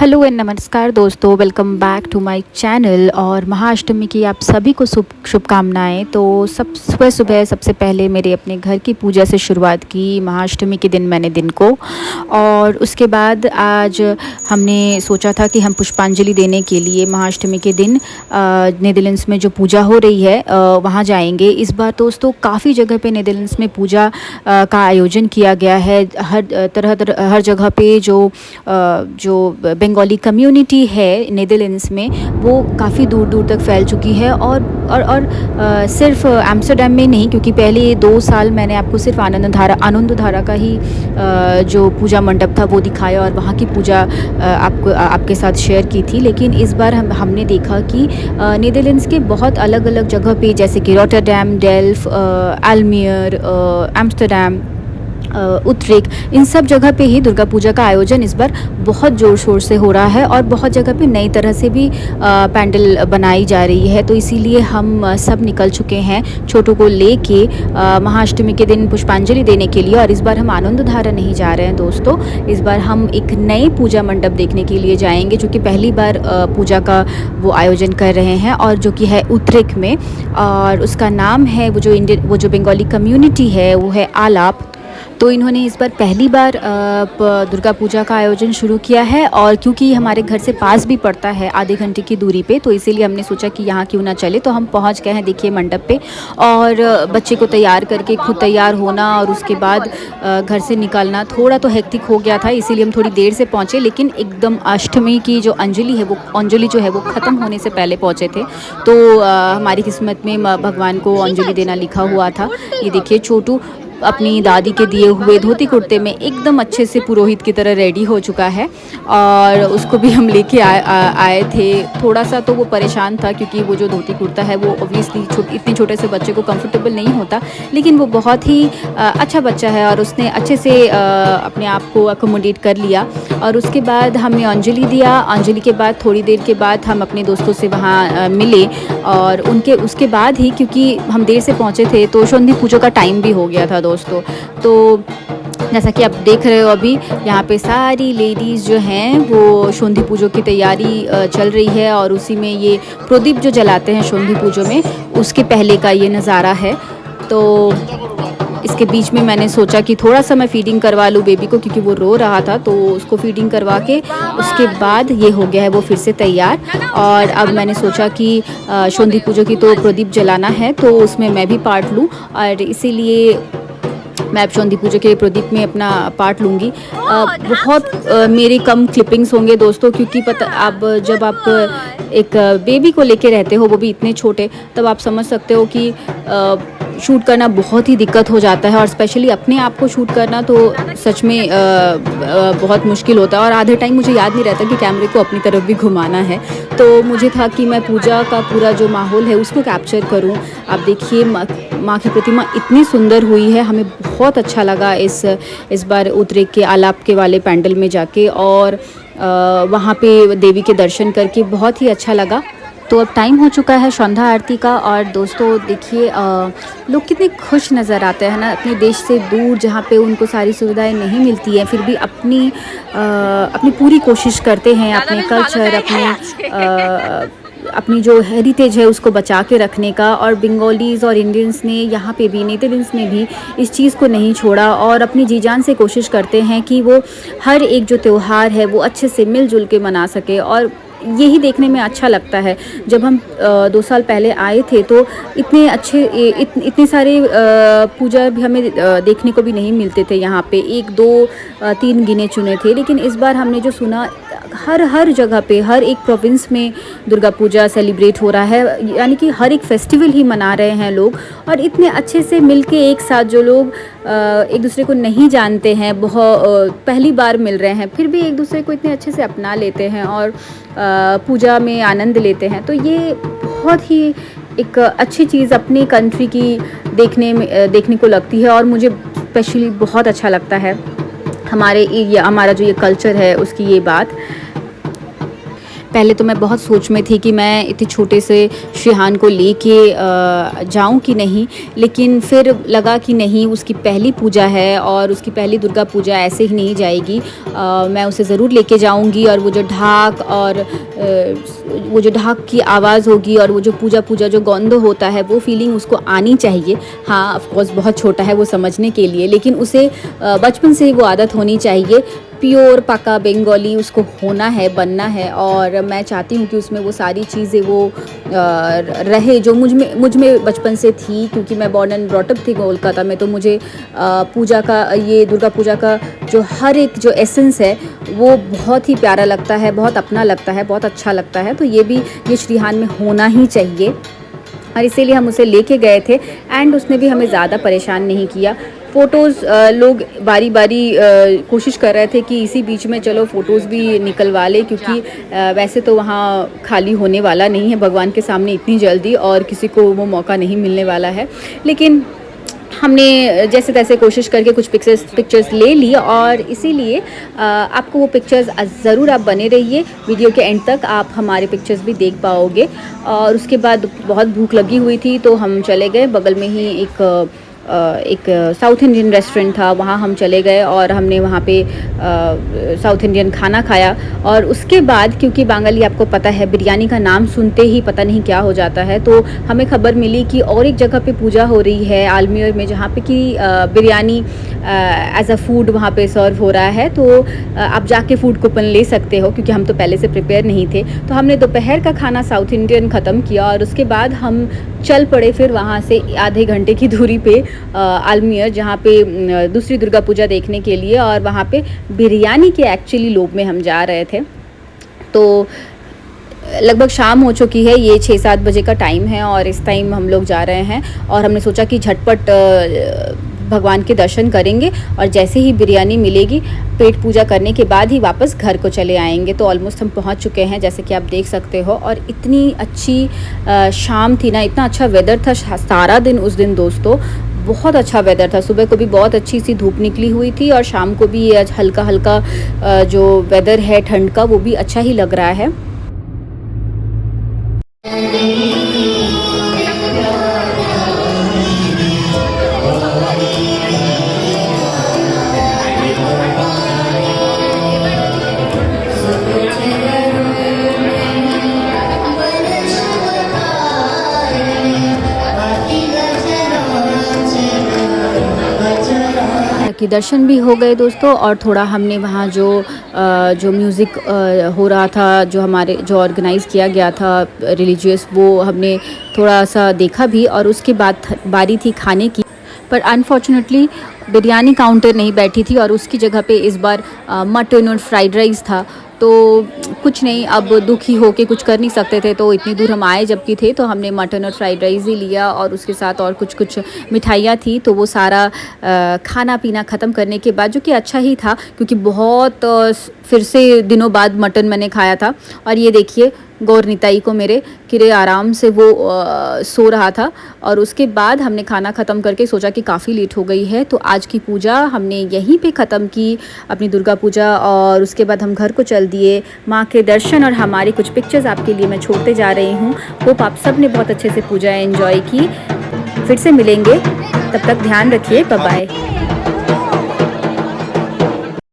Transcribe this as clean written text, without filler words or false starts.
Hello and नमस्कार दोस्तों, welcome back to my channel. और महाअष्टमी की आप सभी को शुभकामनाएं। तो सब सुबह सुबह सबसे पहले मेरे अपने घर की पूजा से शुरुआत की महाअष्टमी के दिन मैंने दिन को। और उसके बाद आज हमने सोचा था कि हम पुष्पांजलि देने के लिए महाअष्टमी के दिन नीदरलैंड्स में जो पूजा हो रही है वहाँ जाएंगे। इस बार दोस्तों काफ़ी जगह पे नीदरलैंड्स में पूजा का आयोजन किया गया है। हर जगह पे जो बंगाली कम्युनिटी है नीदरलैंड्स में वो काफ़ी दूर दूर तक फैल चुकी है। और सिर्फ एम्स्टर्डम में नहीं, क्योंकि पहले 2 साल मैंने आपको सिर्फ आनंदधारा का ही जो पूजा मंडप था वो दिखाया और वहाँ की पूजा आपके साथ शेयर की थी। लेकिन इस बार हमने देखा कि नीदरलैंड्स के बहुत अलग अलग जगह पे, जैसे कि रॉटरडैम, डेल्फ, एल्मियर, एम्स्टर्डम, उत्तरेक, इन सब जगह पे ही दुर्गा पूजा का आयोजन इस बार बहुत ज़ोर शोर से हो रहा है। और बहुत जगह पे नई तरह से भी पैंडल बनाई जा रही है। तो इसीलिए हम सब निकल चुके हैं छोटों को लेके महाअष्टमी के दिन पुष्पांजलि देने के लिए। और इस बार हम आनंदधारा नहीं जा रहे हैं दोस्तों, इस बार हम एक नए पूजा मंडप देखने के लिए जाएंगे जो कि पहली बार पूजा का वो आयोजन कर रहे हैं, और जो कि है उत्तरेक में। और उसका नाम है, वो जो बंगाली कम्युनिटी है वो है आलाप। तो इन्होंने इस बार पहली बार दुर्गा पूजा का आयोजन शुरू किया है। और क्योंकि हमारे घर से पास भी पड़ता है आधे घंटे की दूरी पे, तो इसीलिए हमने सोचा कि यहाँ क्यों ना चले। तो हम पहुँच गए हैं देखिए मंडप पे। और बच्चे को तैयार करके खुद तैयार होना और उसके बाद घर से निकलना थोड़ा तो हेक्टिक हो गया था, इसीलिए हम थोड़ी देर से पहुँचे। लेकिन एकदम अष्टमी की जो अंजलि जो है वो ख़त्म होने से पहले पहुँचे थे। तो हमारी किस्मत में भगवान को अंजलि देना लिखा हुआ था। ये देखिए छोटू अपनी दादी के दिए हुए धोती कुर्ते में एकदम अच्छे से पुरोहित की तरह रेडी हो चुका है। और उसको भी हम लेके आए थे। थोड़ा सा तो वो परेशान था, क्योंकि वो जो धोती कुर्ता है वो ऑब्वियसली इतने छोटे से बच्चे को कंफर्टेबल नहीं होता। लेकिन वो बहुत ही अच्छा बच्चा है और उसने अच्छे से अपने आप को अकोमोडेट कर लिया। और उसके बाद हमने अंजलि दिया। अंजलि के बाद थोड़ी देर के बाद हम अपने दोस्तों से वहाँ मिले। और उसके बाद ही, क्योंकि हम देर से पहुँचे थे, तो शोंधी पूजा का टाइम भी हो गया था दोस्तों। तो जैसा कि आप देख रहे हो अभी यहाँ पे सारी लेडीज़ जो हैं वो शोंधी पूजो की तैयारी चल रही है। और उसी में ये प्रदीप जो जलाते हैं शोंधी पूजो में, उसके पहले का ये नज़ारा है। तो इसके बीच में मैंने सोचा कि थोड़ा सा मैं फीडिंग करवा लूँ बेबी को, क्योंकि वो रो रहा था। तो उसको फीडिंग करवा के उसके बाद ये हो गया है वो फिर से तैयार। और अब मैंने सोचा कि शोंधी पूजो की तो प्रदीप जलाना है, तो उसमें मैं भी पार्ट लूँ। और इसीलिए मैं अब शोंधी पूजा के प्रदीप में अपना पार्ट लूँगी। बहुत मेरे कम क्लिपिंग्स होंगे दोस्तों, क्योंकि जब आप एक बेबी को लेके रहते हो, वो भी इतने छोटे, तब आप समझ सकते हो कि शूट करना बहुत ही दिक्कत हो जाता है। और स्पेशली अपने आप को शूट करना तो सच में बहुत मुश्किल होता है। और आधे टाइम मुझे याद नहीं रहता कि कैमरे को अपनी तरफ भी घुमाना है। तो मुझे था कि मैं पूजा का पूरा जो माहौल है उसको कैप्चर करूं। आप देखिए माँ की प्रतिमा इतनी सुंदर हुई है, हमें बहुत अच्छा लगा इस बार उत्तरेक के आलाप के वाले पैंडल में जाके। और वहाँ पे देवी के दर्शन करके बहुत ही अच्छा लगा। तो अब टाइम हो चुका है संध्या आरती का। और दोस्तों देखिए लोग कितने खुश नज़र आते हैं ना, अपने देश से दूर जहाँ पे उनको सारी सुविधाएं नहीं मिलती हैं, फिर भी अपनी पूरी कोशिश करते हैं अपने कल्चर, अपनी जो हेरिटेज है उसको बचा के रखने का। और बंगालीज़ और इंडियंस ने यहाँ पे भी, नीदरलैंड्स में भी इस चीज़ को नहीं छोड़ा और अपनी जी जान से कोशिश करते हैं कि वो हर एक जो त्यौहार है वो अच्छे से मिलजुल के मना सके। और यही देखने में अच्छा लगता है। जब हम 2 साल पहले आए थे तो इतने अच्छे इतने सारे पूजा भी हमें देखने को भी नहीं मिलते थे यहाँ पे। 1 2 3 गिने चुने थे। लेकिन इस बार हमने जो सुना, हर जगह पे, हर एक प्रोविंस में दुर्गा पूजा सेलिब्रेट हो रहा है, यानी कि हर एक फेस्टिवल ही मना रहे हैं लोग। और इतने अच्छे से मिलके एक साथ, जो लोग एक दूसरे को नहीं जानते हैं, बहुत पहली बार मिल रहे हैं, फिर भी एक दूसरे को इतने अच्छे से अपना लेते हैं और पूजा में आनंद लेते हैं। तो ये बहुत ही एक अच्छी चीज़ अपनी कंट्री की देखने को लगती है। और मुझे स्पेशली बहुत अच्छा लगता है हमारा जो ये कल्चर है उसकी ये बात। पहले तो मैं बहुत सोच में थी कि मैं इतने छोटे से श्रीहान को लेके जाऊं कि नहीं, लेकिन फिर लगा कि नहीं, उसकी पहली पूजा है और उसकी पहली दुर्गा पूजा ऐसे ही नहीं जाएगी। मैं उसे ज़रूर लेके जाऊंगी और वो जो ढाक और वो जो ढाक की आवाज़ होगी और वो जो पूजा पूजा जो गोंदो होता है, वो फीलिंग उसको आनी चाहिए। हाँ, ऑफ कोर्स बहुत छोटा है वो समझने के लिए, लेकिन उसे बचपन से ही वो आदत होनी चाहिए। प्योर पक्का बंगाली उसको होना है, बनना है, और मैं चाहती हूँ कि उसमें वो सारी चीज़ें वो रहे जो मुझ में बचपन से थी, क्योंकि मैं बॉर्न एंड ब्रॉट अप थी कोलकाता में। तो मुझे पूजा का, ये दुर्गा पूजा का जो हर एक जो एसेंस है वो बहुत ही प्यारा लगता है, बहुत अपना लगता है, बहुत अच्छा लगता है। तो ये श्रीहान में होना ही चाहिए, और इसीलिए हम उसे लेके गए थे। एंड उसने भी हमें ज़्यादा परेशान नहीं किया। फ़ोटोज़ लोग बारी बारी कोशिश कर रहे थे कि इसी बीच में चलो फ़ोटोज़ भी निकलवा ले, क्योंकि वैसे तो वहाँ खाली होने वाला नहीं है भगवान के सामने इतनी जल्दी, और किसी को वो मौका नहीं मिलने वाला है। लेकिन हमने जैसे तैसे कोशिश करके कुछ पिक्चर्स ले ली, और इसीलिए आपको वो पिक्चर्स ज़रूर आप बने रहिए वीडियो के एंड तक, आप हमारे पिक्चर्स भी देख पाओगे। और उसके बाद बहुत भूख लगी हुई थी, तो हम चले गए बगल में ही एक साउथ इंडियन रेस्टोरेंट था, वहाँ हम चले गए और हमने वहाँ पे साउथ इंडियन खाना खाया। और उसके बाद, क्योंकि बांगाली आपको पता है बिरयानी का नाम सुनते ही पता नहीं क्या हो जाता है, तो हमें खबर मिली कि और एक जगह पे पूजा हो रही है आलमेर में, जहाँ पे कि बिरयानी एज अ फूड वहाँ पे सर्व हो रहा है। तो आप जाके फूड कूपन ले सकते हो, क्योंकि हम तो पहले से प्रिपेयर नहीं थे। तो हमने दोपहर का खाना साउथ इंडियन ख़त्म किया, और उसके बाद हम चल पड़े फिर वहाँ से आधे घंटे की दूरी पे आलमेर, जहाँ पे दूसरी दुर्गा पूजा देखने के लिए, और वहाँ पे बिरयानी के एक्चुअली लोभ में हम जा रहे थे। तो लगभग शाम हो चुकी है, ये 6-7 बजे का टाइम है, और इस टाइम हम लोग जा रहे हैं। और हमने सोचा कि झटपट भगवान के दर्शन करेंगे, और जैसे ही बिरयानी मिलेगी पेट पूजा करने के बाद ही वापस घर को चले आएंगे। तो ऑलमोस्ट हम पहुंच चुके हैं, जैसे कि आप देख सकते हो। और इतनी अच्छी शाम थी ना, इतना अच्छा वेदर था सारा दिन उस दिन दोस्तों, बहुत अच्छा वेदर था। सुबह को भी बहुत अच्छी सी धूप निकली हुई थी, और शाम को भी हल्का हल्का जो वेदर है ठंड का, वो भी अच्छा ही लग रहा है। कि दर्शन भी हो गए दोस्तों, और थोड़ा हमने वहाँ जो म्यूज़िक हो रहा था, जो ऑर्गेनाइज़ किया गया था रिलीजियस, वो हमने थोड़ा सा देखा भी। और उसके बाद बारी थी खाने की, पर अनफॉर्चुनेटली बिरयानी काउंटर नहीं बैठी थी, और उसकी जगह पे इस बार मटन और फ्राइड राइस था। तो कुछ नहीं, अब दुखी होके कुछ कर नहीं सकते थे, तो इतनी दूर हम आए जबकि थे, तो हमने मटन और फ्राइड राइस ही लिया, और उसके साथ और कुछ मिठाइयाँ थी। तो वो सारा खाना पीना ख़त्म करने के बाद, जो कि अच्छा ही था, क्योंकि बहुत फिर से दिनों बाद मटन मैंने खाया था। और ये देखिए गौर निताई को मेरे किरे आराम से वो सो रहा था। और उसके बाद हमने खाना ख़त्म करके सोचा कि काफ़ी लेट हो गई है, तो आज की पूजा हमने यहीं पे ख़त्म की, अपनी दुर्गा पूजा। और उसके बाद हम घर को चल दिए। माँ के दर्शन और हमारी कुछ पिक्चर्स आपके लिए मैं छोड़ते जा रही हूँ। होप आप सब ने बहुत अच्छे से पूजा एंजॉय की। फिर से मिलेंगे, तब तक ध्यान रखिए, बाय बाय।